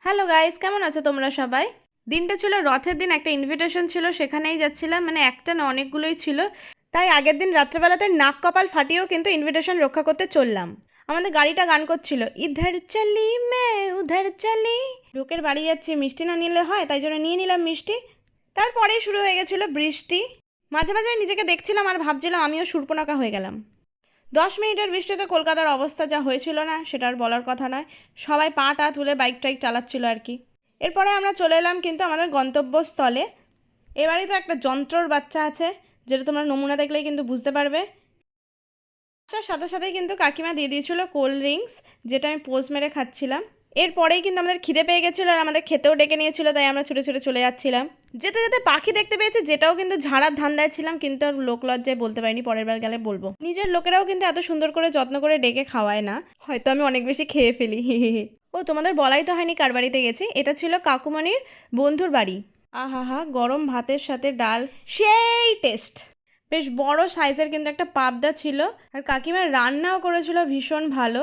Hello guys, কেমন আছো তোমরা সবাই? দিনটা ছিল রথের দিন, একটা ইনভিটেশন ছিল, সেখানেই যাচ্ছিলাম। মানে একটা না, অনেকগুলোই ছিল। তাই আগের দিন রাত্রেবেলাতে নাক কপাল ফাটিয়েও কিন্তু ইনভিটেশন রক্ষা করতে চললাম। আমাদের গাড়িটা গান করছিল, ইধার চলি মে উধার চলি। লোকের বাড়ি যাচ্ছি, মিষ্টি না নিলে হয়, তাই জন্য নিয়ে নিলাম মিষ্টি। তারপরেই শুরু হয়ে গেছিলো বৃষ্টি। মাঝে মাঝে নিজেকে দেখছিলাম আর ভাবছিলাম আমিও শূর্পণখা হয়ে গেলাম। 10 মিনিটের বৃষ্টিতে কলকাতার অবস্থা যা হয়েছিল না, সেটা আর বলার কথা নয়। সবাই পা টা তুলে বাইক টাইক চালাচ্ছিল আর কি। এরপরে আমরা চলে এলাম কিন্তু আমাদের গন্তব্যস্থলে। এবারে তো একটা যন্ত্রর বাচ্চা আছে, যেটা তোমরা নমুনা দেখলেই কিন্তু বুঝতে পারবে। তার সাথে সাথেই কিন্তু কাকিমা দিয়ে দিয়েছিল কোল্ড ড্রিঙ্কস, যেটা আমি পোজ মেরে খাচ্ছিলাম। এরপরেই কিন্তু আমাদের খিদে পেয়ে গেছিলো আর আমাদের খেতেও ডেকে নিয়েছিল, তাই আমরা ছুটে ছুটে চলে যাচ্ছিলাম। যেতে যেতে পাখি দেখতে পেয়েছি, যেটাও কিন্তু ঝাড়ার ধান্দায় ছিলাম, কিন্তু আর লোক লজ্জায় বলতে পারিনি, পরের বার গেলে বলবো। নিজের লোকেরাও কিন্তু এত সুন্দর করে যত্ন করে ডেকে খাওয়ায় না, হয়তো আমি অনেক বেশি খেয়ে ফেলি। ও তোমাদের বলাই তো হয়নি কার বাড়িতে গেছি। এটা ছিল কাকুমণির বন্ধুর বাড়ি। আহা, গরম ভাতের সাথে ডাল, সেই টেস্ট। বেশ বড় সাইজের কিন্তু একটা পাবদা ছিল। আর কাকিমা রান্নাও করেছিল ভীষণ ভালো,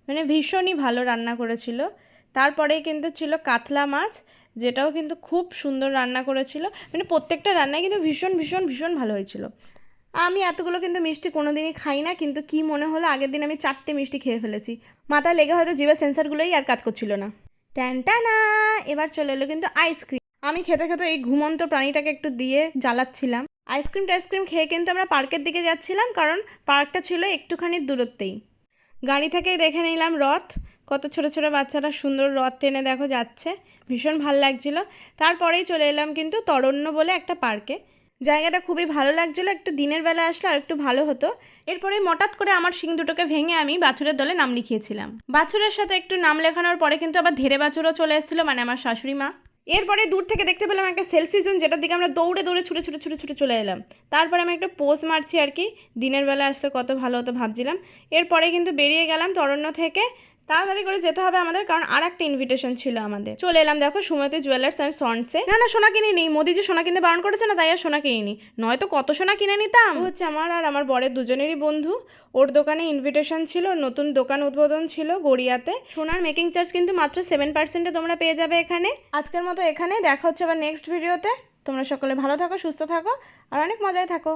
মানে ভীষণই ভালো রান্না করেছিল। তারপরেই কিন্তু ছিল কাতলা মাছ, যেটাও কিন্তু খুব সুন্দর রান্না করেছিল। মানে প্রত্যেকটা রান্নাই কিন্তু ভীষণ ভীষণ ভীষণ ভালো হয়েছিল। আমি এতগুলো কিন্তু মিষ্টি কোনো দিনই খাই না, কিন্তু কি মনে হলো আগের দিন আমি 4টে মিষ্টি খেয়ে ফেলেছি। মাথায় লেগে হয়তো জিভের সেন্সারগুলোই আর কাজ করছিল না। ট্যানটানা, এবার চলে এলো কিন্তু আইসক্রিম। আমি খেতে খেতে এই ঘুমন্ত প্রাণীটাকে একটু দিয়ে জ্বালাচ্ছিলাম। আইসক্রিম খেয়ে কিন্তু আমরা পার্কের দিকে যাচ্ছিলাম, কারণ পার্কটা ছিল একটুখানি দূরত্বেই। গাড়ি থেকেই দেখে নিলাম রথ। কত ছোট ছোট বাচ্চারা সুন্দর রথ টেনে দেখো যাচ্ছে, ভীষণ ভাল লাগছিল। তারপরেই চলে এলাম কিন্তু তরণ্য বলে একটা পার্কে। জায়গাটা খুবই ভালো লাগছিলো, একটু দিনের বেলা আসলে আর একটু ভালো হতো। এরপরে হঠাৎ করে আমার শিং দুটোকে ভেঙে আমি বাছুরের দলে নাম লিখিয়েছিলাম। বাছুরের সাথে একটু নাম লেখানোর পরে কিন্তু আবার ধেড়ে বাছুরও চলে এসেছিলো, মানে আমার শাশুড়ি মা। এরপরে দূর থেকে দেখতে পেলাম একটা সেলফি জোন, যেটার দিকে আমরা দৌড়ে দৌড়ে ছুটে ছুটে ছুটে ছুটে চলে এলাম। তারপরে আমি একটা পোজ মারছি আর কি, দিনের বেলা আসলে কত ভালো হতো ভাবছিলাম। এরপরে কিন্তু বেরিয়ে গেলাম তরণ্য থেকে। তাড়াতাড়ি করে যেতে হবে আমাদের, কারণ আর একটা ইনভিটেশন ছিল আমাদের। চলে এলাম দেখো সুমতি জুয়েলার্স অ্যান্ড সন্সে। না সোনা কিনে নিই, মোদি যে সোনা কিনতে বারণ করেছে না, তাই আর সোনা কিনে নিই, নয়তো কত সোনা কিনে নিতাম। হচ্ছে আমার আর আমার বরের দুজনেরই বন্ধু, ওর দোকানে ইনভিটেশন ছিল, নতুন দোকান উদ্বোধন ছিল গড়িয়াতে। সোনার মেকিং চার্জ কিন্তু মাত্র 7%-এ তোমরা পেয়ে যাবে এখানে। আজকের মতো এখানে দেখা হচ্ছে আবার নেক্সট ভিডিওতে। তোমরা সকলে ভালো থাকো, সুস্থ থাকো আর অনেক মজায় থাকো।